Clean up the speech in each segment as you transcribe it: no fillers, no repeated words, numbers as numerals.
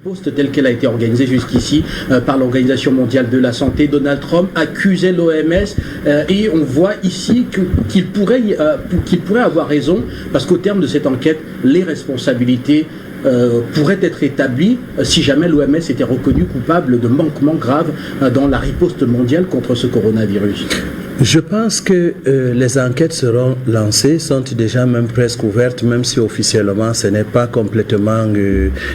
riposte telle qu'elle a été organisée jusqu'ici par l'Organisation mondiale de la santé. Donald Trump accusait l'OMS et on voit ici qu'il pourrait avoir raison parce qu'au terme de cette enquête, les responsabilités pourraient être établies si jamais l'OMS était reconnue coupable de manquements graves dans la riposte mondiale contre ce coronavirus. Je pense que les enquêtes seront lancées, sont déjà même presque ouvertes, même si officiellement ce n'est pas complètement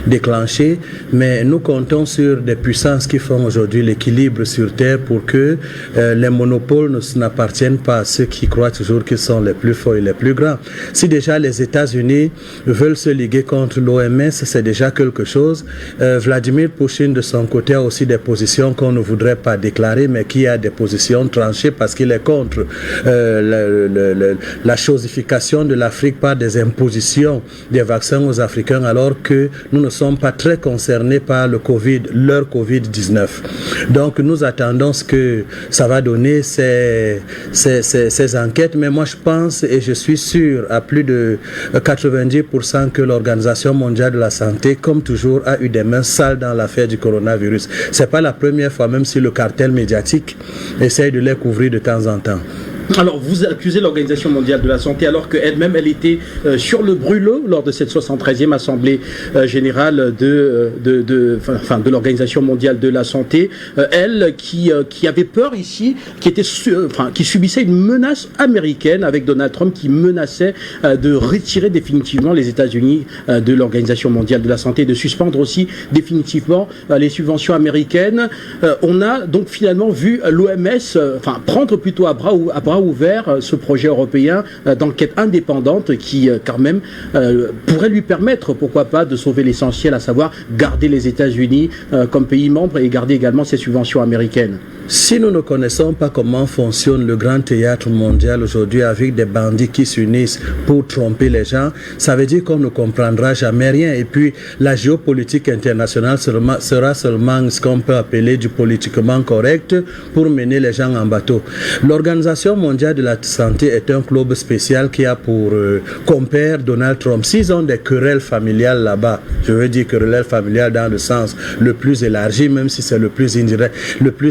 déclenché. Mais nous comptons sur des puissances qui font aujourd'hui l'équilibre sur Terre pour que les monopoles n'appartiennent pas à ceux qui croient toujours qu'ils sont les plus forts et les plus grands. Si déjà les États-Unis veulent se liguer contre l'OMS, c'est déjà quelque chose. Vladimir Poutine de son côté a aussi des positions qu'on ne voudrait pas déclarer, mais qui a des positions tranchées parce qu'il est contre la chosification de l'Afrique par des impositions des vaccins aux Africains alors que nous ne sommes pas très concernés par leur Covid-19. Donc nous attendons ce que ça va donner ces enquêtes, mais moi je pense et je suis sûr à plus de 90% que l'Organisation mondiale de la santé, comme toujours, a eu des mains sales dans l'affaire du coronavirus. C'est pas la première fois, même si le cartel médiatique essaye de les couvrir de temps en temps. Alors, vous accusez l'Organisation mondiale de la santé alors qu'elle-même, elle était sur le brûlot lors de cette 73e Assemblée générale de l'Organisation mondiale de la santé. Elle qui avait peur ici, qui subissait une menace américaine avec Donald Trump qui menaçait de retirer définitivement les États-Unis de l'Organisation mondiale de la santé, de suspendre aussi définitivement les subventions américaines. On a donc finalement vu l'OMS prendre plutôt à bras ouvert ce projet européen d'enquête indépendante qui quand même pourrait lui permettre, pourquoi pas, de sauver l'essentiel, à savoir garder les États-Unis comme pays membre et garder également ses subventions américaines. Si nous ne connaissons pas comment fonctionne le grand théâtre mondial aujourd'hui avec des bandits qui s'unissent pour tromper les gens, ça veut dire qu'on ne comprendra jamais rien. Et puis la géopolitique internationale sera seulement ce qu'on peut appeler du politiquement correct pour mener les gens en bateau. L'Organisation mondiale de la santé est un club spécial qui a pour compère Donald Trump. S'ils ont des querelles familiales là-bas, je veux dire querelles familiales dans le sens le plus élargi, même si c'est le plus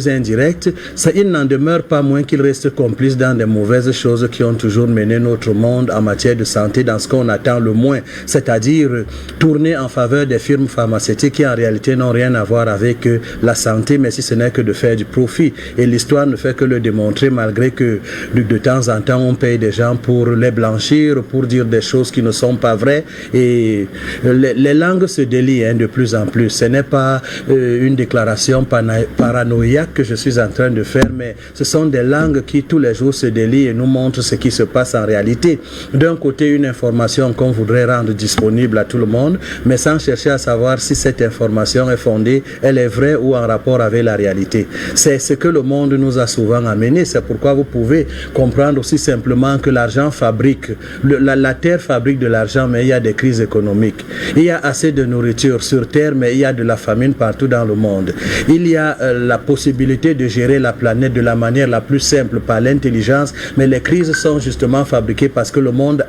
indirect, ça, il n'en demeure pas moins qu'il reste complice dans des mauvaises choses qui ont toujours mené notre monde en matière de santé dans ce qu'on attend le moins, c'est-à-dire tourner en faveur des firmes pharmaceutiques qui en réalité n'ont rien à voir avec la santé, mais si ce n'est que de faire du profit. Et l'histoire ne fait que le démontrer, malgré que de temps en temps on paye des gens pour les blanchir, pour dire des choses qui ne sont pas vraies. Et les langues se délient de plus en plus. Ce n'est pas une déclaration paranoïaque que je suis en train de faire, mais ce sont des langues qui tous les jours se délient et nous montrent ce qui se passe en réalité. D'un côté, une information qu'on voudrait rendre disponible à tout le monde, mais sans chercher à savoir si cette information est fondée, elle est vraie ou en rapport avec la réalité. C'est ce que le monde nous a souvent amené. C'est pourquoi vous pouvez comprendre aussi simplement que l'argent fabrique, la terre fabrique de l'argent, mais il y a des crises économiques. Il y a assez de nourriture sur terre, mais il y a de la famine partout dans le monde. Il y a la possibilité de gérer la planète de la manière la plus simple par l'intelligence, mais les crises sont justement fabriquées parce que le monde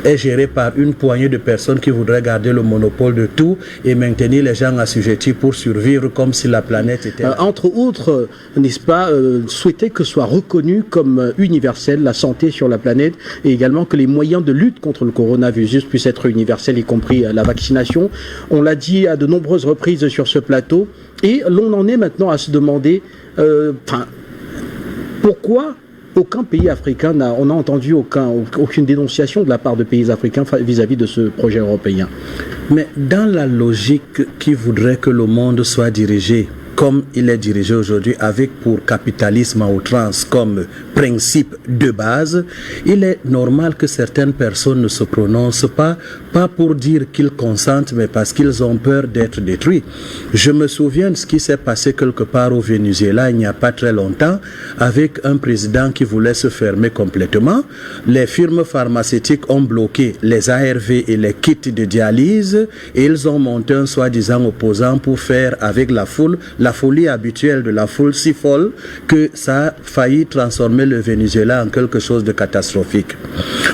est géré par une poignée de personnes qui voudraient garder le monopole de tout et maintenir les gens assujettis pour survivre comme si la planète était... Entre autres, n'est-ce pas, souhaiter que soit reconnu comme universel la santé sur la planète et également que les moyens de lutte contre le coronavirus puissent être universels, y compris la vaccination. On l'a dit à de nombreuses reprises sur ce plateau et l'on en est maintenant à se demander pourquoi aucun pays africain on n'a entendu aucune dénonciation de la part de pays africains vis-à-vis de ce projet européen. Mais dans la logique qui voudrait que le monde soit dirigé comme il est dirigé aujourd'hui, avec pour capitalisme à outrance comme principe de base, il est normal que certaines personnes ne se prononcent pas pour dire qu'ils consentent, mais parce qu'ils ont peur d'être détruits. Je me souviens de ce qui s'est passé quelque part au Venezuela il n'y a pas très longtemps, avec un président qui voulait se fermer complètement. Les firmes pharmaceutiques ont bloqué les ARV et les kits de dialyse, et ils ont monté un soi-disant opposant pour faire avec la foule la folie habituelle de la foule si folle que ça a failli transformer le Venezuela en quelque chose de catastrophique.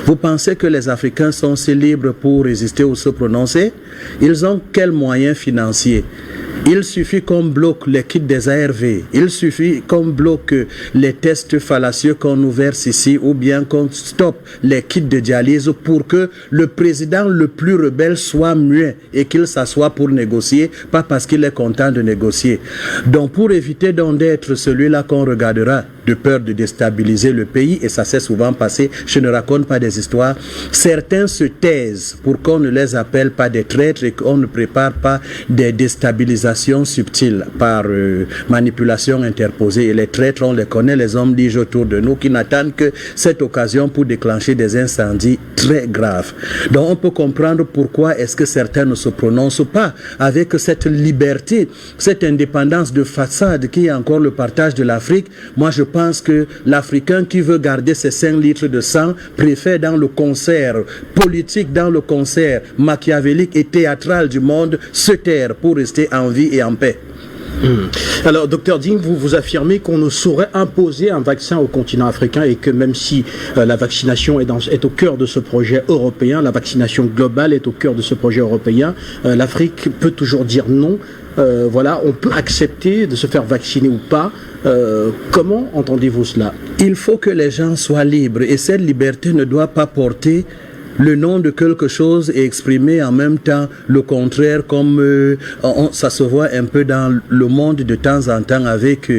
Vous pensez que les Africains sont si libres pour résister ou se prononcer? Ils ont quels moyens financiers? Il suffit qu'on bloque les kits des ARV, il suffit qu'on bloque les tests fallacieux qu'on nous verse ici, ou bien qu'on stoppe les kits de dialyse pour que le président le plus rebelle soit muet et qu'il s'assoie pour négocier, pas parce qu'il est content de négocier. Donc pour éviter d'être celui-là qu'on regardera de peur de déstabiliser le pays, et ça s'est souvent passé, je ne raconte pas des histoires, certains se taisent pour qu'on ne les appelle pas des traîtres et qu'on ne prépare pas des déstabilisations subtiles par manipulation interposée. Et les traîtres, on les connaît, les hommes ligés autour de nous qui n'attendent que cette occasion pour déclencher des incendies très graves. Donc on peut comprendre pourquoi est-ce que certains ne se prononcent pas avec cette liberté, cette indépendance de façade qui est encore le partage de l'Afrique. Moi je pense que l'Africain qui veut garder ses 5 litres de sang préfère dans le concert politique, dans le concert machiavélique et théâtral du monde, se taire pour rester en vie et en paix. Alors, docteur Ding, vous affirmez qu'on ne saurait imposer un vaccin au continent africain et que même si la vaccination est au cœur de ce projet européen, la vaccination globale est au cœur de ce projet européen, l'Afrique peut toujours dire non. Voilà, on peut accepter de se faire vacciner ou pas. Comment entendez-vous cela? Il faut que les gens soient libres et cette liberté ne doit pas porter le nom de quelque chose et exprimer en même temps le contraire, comme ça se voit un peu dans le monde de temps en temps avec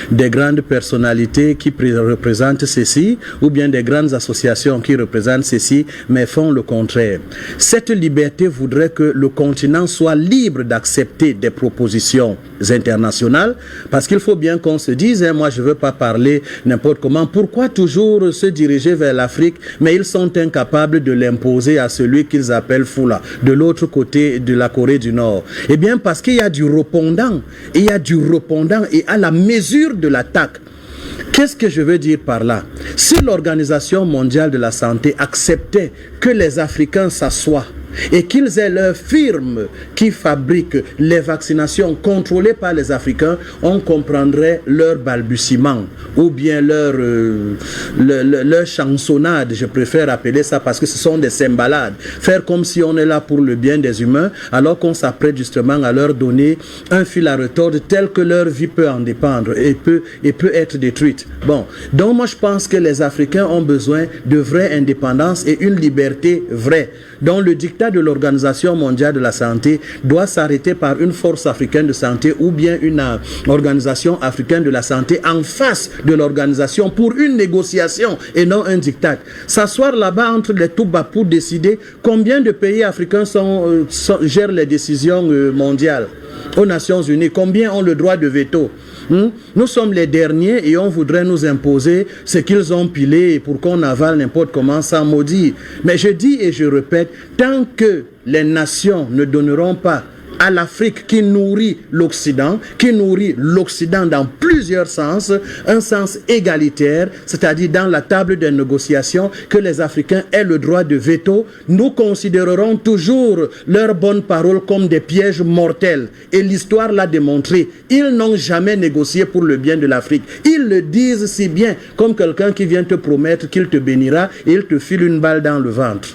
des grandes personnalités qui représentent ceci, ou bien des grandes associations qui représentent ceci, mais font le contraire. Cette liberté voudrait que le continent soit libre d'accepter des propositions internationales, parce qu'il faut bien qu'on se dise, moi je ne veux pas parler n'importe comment, pourquoi toujours se diriger vers l'Afrique, mais ils sont incapables de l'imposer à celui qu'ils appellent Fula, de l'autre côté de la Corée du Nord? Eh bien parce qu'il y a du répondant, et à la mesure de l'attaque. Qu'est-ce que je veux dire par là? Si l'Organisation mondiale de la santé acceptait que les Africains s'assoient et qu'ils aient leur firme qui fabrique les vaccinations contrôlées par les Africains, on comprendrait leur balbutiement ou bien leur chansonnade, je préfère appeler ça parce que ce sont des cymballades. Faire comme si on est là pour le bien des humains alors qu'on s'apprête justement à leur donner un fil à retordre tel que leur vie peut en dépendre et peut être détruite. Bon, donc moi je pense que les Africains ont besoin de vraie indépendance et une liberté vraie. Donc le dictat de l'Organisation mondiale de la santé doit s'arrêter par une force africaine de santé ou bien une organisation africaine de la santé en face de l'organisation pour une négociation et non un diktat. S'asseoir là-bas entre les Touba pour décider combien de pays africains gèrent les décisions mondiales aux Nations Unies, combien ont le droit de veto. Nous sommes les derniers et on voudrait nous imposer ce qu'ils ont pilé pour qu'on avale n'importe comment sans maudire. Mais je dis et je répète, tant que les nations ne donneront pas à l'Afrique qui nourrit l'Occident dans plusieurs sens, un sens égalitaire, c'est-à-dire dans la table des négociations, que les Africains aient le droit de veto, nous considérerons toujours leurs bonnes paroles comme des pièges mortels. Et l'histoire l'a démontré. Ils n'ont jamais négocié pour le bien de l'Afrique. Ils le disent si bien, comme quelqu'un qui vient te promettre qu'il te bénira et il te file une balle dans le ventre.